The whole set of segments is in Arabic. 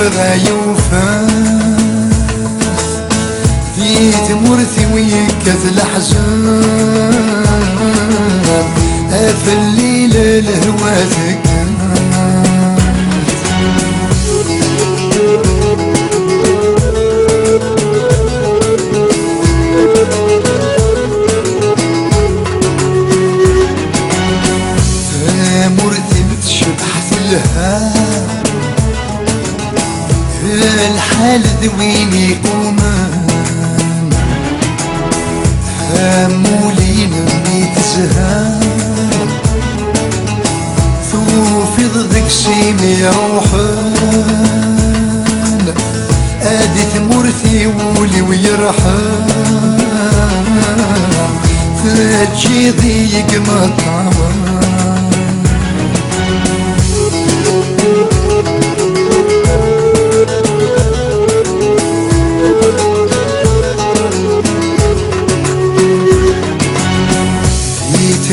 غايوفان في تمرثي ويكت الأحزان في الليل الهوى سكن مرثي متشبحت لها الحال ذويني قومان همولين ميتزهان ثوفي ضدك شيمي روحان ادي مرثي ولي ويرحان تجي ضيق مطعمان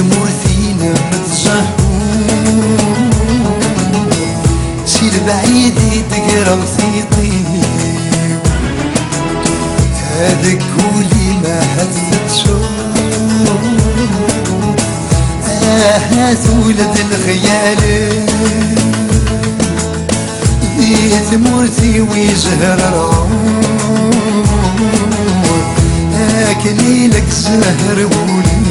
مرثينا متزهون سير بعيد تقرا وثيطي هذاك كولي ما حزت شوف هات ولد الخيال بيت مرثي ويزهر العود اكلي لك زهر ولي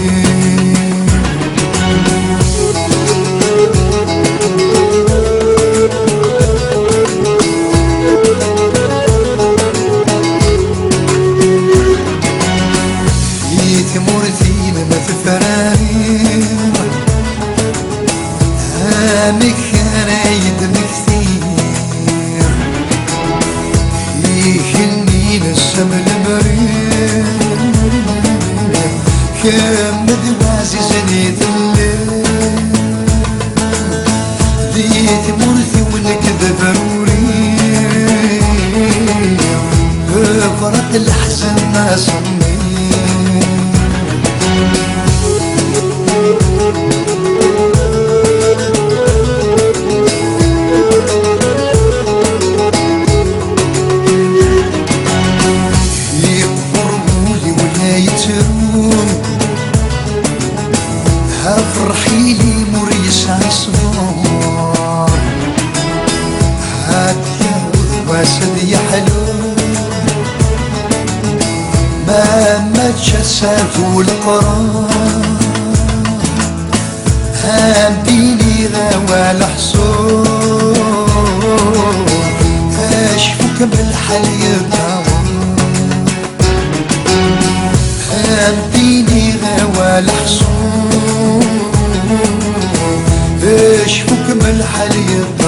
مرثينا ما تفراري هامك رايد مكثير يهنينا الشمل مرير كمد وعزيزني الليل ديت مرثي ونكذب ضروري فرط الحزن ما صمي فرحي لي مريش عصفور هات يا واسد يا حلو ما تشسفوا القرار هابيني غاوى الحصول اشفك بالحل يطاور هابيني غاوى الحصول اشفك من الحليب